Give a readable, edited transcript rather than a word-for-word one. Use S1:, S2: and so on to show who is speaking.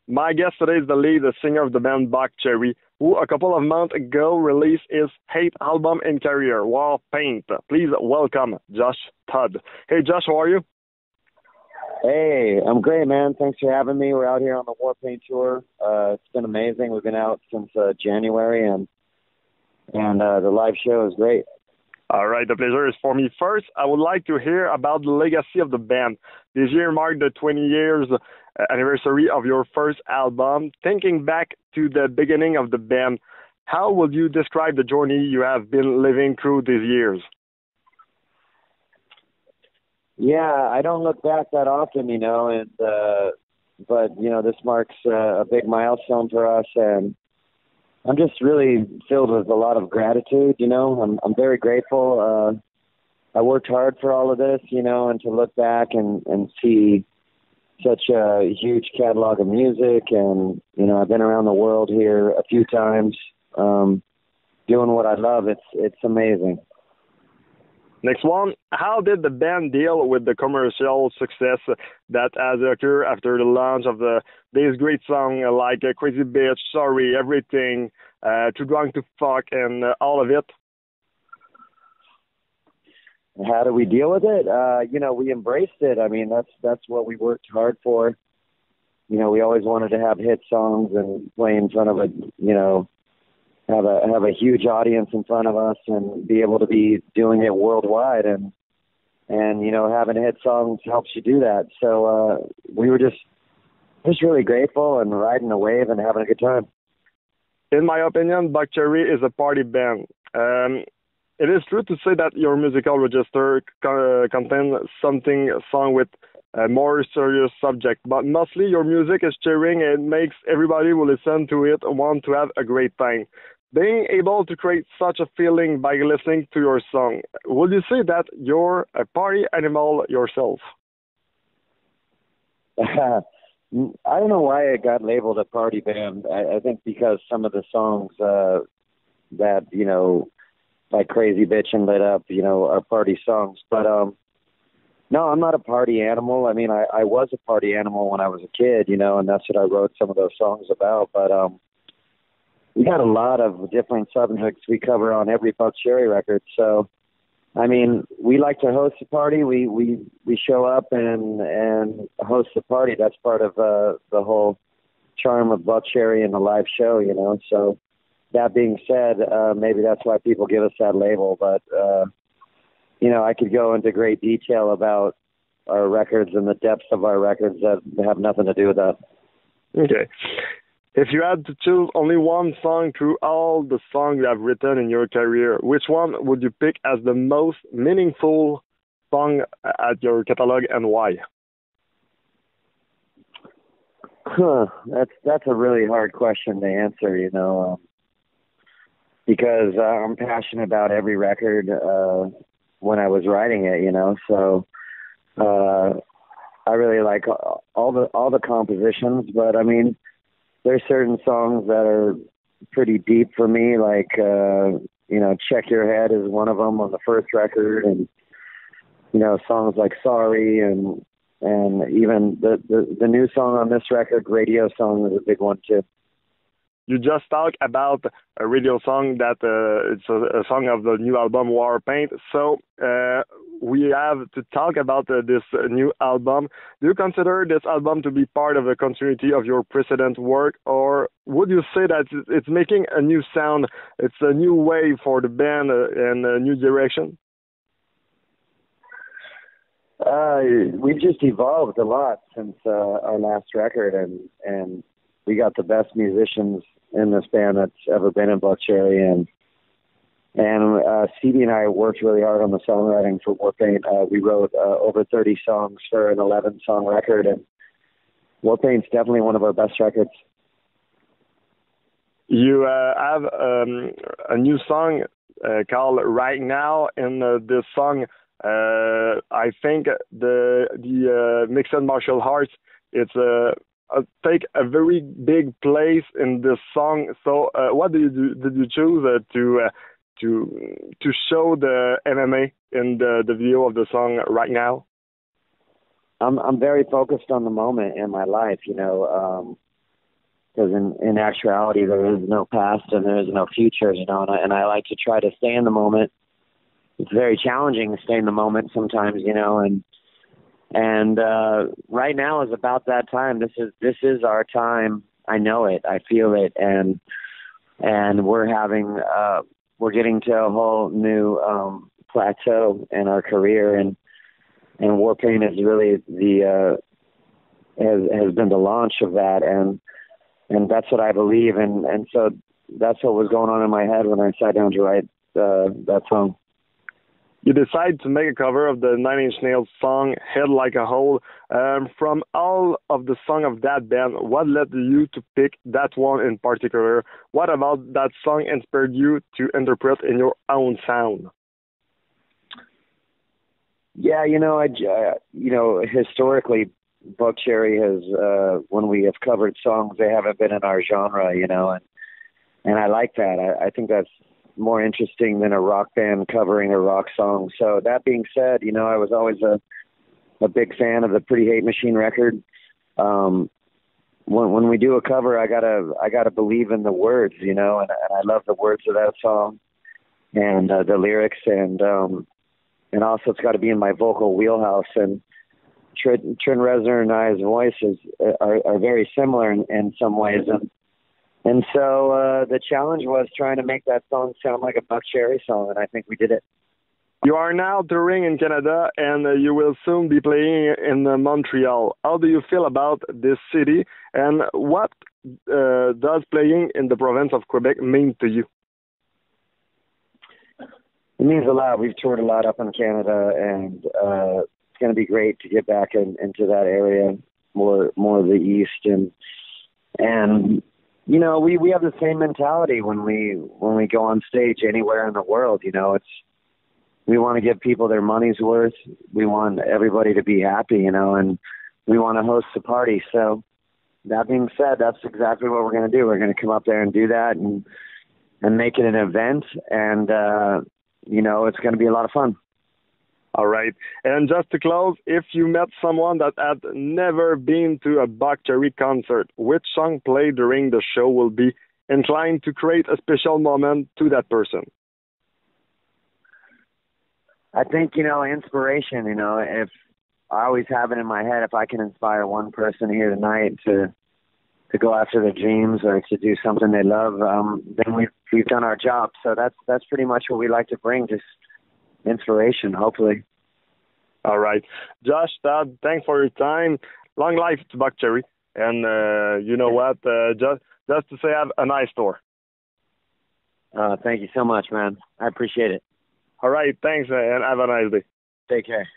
S1: My guest today is the lead singer of the band Buckcherry, who a couple of months ago released his eighth album in career, Warpaint. Please welcome Josh Todd. Hey Josh, how are you?
S2: Hey, I'm great, man. Thanks for having me. We're out here on the Warpaint tour. It's been amazing. We've been out since January, and the live show is great.
S1: All right, the pleasure is for me. First, I would like to hear about the legacy of the band. This year marked the 20 years anniversary of your first album. Thinking back to the beginning of the band, how would you describe the journey you have been living through these years?
S2: Yeah, I don't look back that often, but this marks a big milestone for us, and I'm just really filled with a lot of gratitude. I'm very grateful. I worked hard for all of this, and to look back and see such a huge catalog of music, and I've been around the world here a few times, doing what I love. It's amazing.
S1: Next one, how did the band deal with the commercial success that has occurred after the launch of these great songs like Crazy Bitch, Sorry, Everything, Too Drunk to Fuck, and all of it?
S2: How do we deal with it? We embraced it. I mean, that's what we worked hard for. We always wanted to have hit songs and play in front of have a huge audience in front of us and be able to be doing it worldwide, and having hit songs helps you do that. So we were just really grateful and riding the wave and having a good time.
S1: In my opinion, Buckcherry is a party band. It is true to say that your musical register contains a song with a more serious subject, but mostly your music is cheering and makes everybody who listen to it want to have a great time. Being able to create such a feeling by listening to your song, would you say that you're a party animal yourself?
S2: I don't know why it got labeled a party band. I think because some of the songs that, like Crazy Bitch and Lit Up, are party songs. But no, I'm not a party animal. I mean, I was a party animal when I was a kid, and that's what I wrote some of those songs about. But we got a lot of different subjects we cover on every Buckcherry record. So, I mean, we like to host a party. We show up and host a party. That's part of the whole charm of Buckcherry and the live show, So that being said, maybe that's why people give us that label. But, I could go into great detail about our records and the depths of our records that have nothing to do with that.
S1: Okay. If you had to choose only one song through all the songs you have written in your career, which one would you pick as the most meaningful song at your catalog, and why?
S2: That's a really hard question to answer, because I'm passionate about every record when I was writing it, So I really like all the compositions, but I mean, there's certain songs that are pretty deep for me, like, Check Your Head is one of them on the first record, and, songs like Sorry, and even the new song on this record, Radio Song, is a big one too.
S1: You just talked about a radio song that it's a song of the new album Warpaint. So we have to talk about this new album. Do you consider this album to be part of the continuity of your precedent work, or would you say that it's making a new sound, it's a new way for the band and a new direction?
S2: We've just evolved a lot since our last record, and we got the best musicians in this band that's ever been in Buckcherry, and CD and I worked really hard on the songwriting for Warpaint. We wrote over 30 songs for an 11-song record, and Warpaint's definitely one of our best records. You
S1: have a new song called Right Now, and this song, I think the Mixed Martial Arts, it's take a very big place in this song. So what did you choose to show the MMA in the video of the song Right Now?
S2: I'm very focused on the moment in my life. because in actuality there is no past and there is no future, you know, and I like to try to stay in the moment. It's very challenging to stay in the moment sometimes, you know, and right now is about that time. This is our time. I know it. I feel it, and we're getting to a whole new plateau in our career, and Warpaint is really has been the launch of that, and that's what I believe, and so that's what was going on in my head when I sat down to write that song.
S1: You decide to make a cover of the Nine Inch Nails song "Head Like a Hole." From all of the songs of that band, what led you to pick that one in particular? What about that song inspired you to interpret in your own sound?
S2: Yeah, you know, historically, Buckcherry has when we have covered songs, they haven't been in our genre, you know, and I like that. I think that's more interesting than a rock band covering a rock song. So that being said, you know, I was always a big fan of the Pretty Hate Machine record. When we do a cover, I gotta believe in the words, you know, and I love the words of that song and the lyrics, and also it's got to be in my vocal wheelhouse. And Trent Reznor and I's voices are very similar in some ways, and so the challenge was trying to make that song sound like a Buckcherry song, and I think we did it.
S1: You are now touring in Canada, and you will soon be playing in Montreal. How do you feel about this city, and what does playing in the province of Quebec mean to you?
S2: It means a lot. We've toured a lot up in Canada, and it's going to be great to get back into that area, more of the east, and you know, we have the same mentality when we go on stage anywhere in the world. You know, we want to give people their money's worth. We want everybody to be happy, you know, and we want to host a party. So that being said, that's exactly what we're going to do. We're going to come up there and do that and make it an event, and you know, it's going to be a lot of fun.
S1: All right. And just to close, if you met someone that had never been to a Buckcherry concert, which song played during the show will be inclined to create a special moment to that person?
S2: I think, you know, inspiration, you know, if I always have it in my head, if I can inspire one person here tonight to go after their dreams or to do something they love, then we've done our job. So that's pretty much what we like to bring, just inspiration, hopefully.
S1: All right. Josh, Todd, thanks for your time. Long life to Buckcherry. And you know what? Just to say, have a nice tour.
S2: Thank you so much, man. I appreciate it.
S1: All right. Thanks, and have a nice day.
S2: Take care.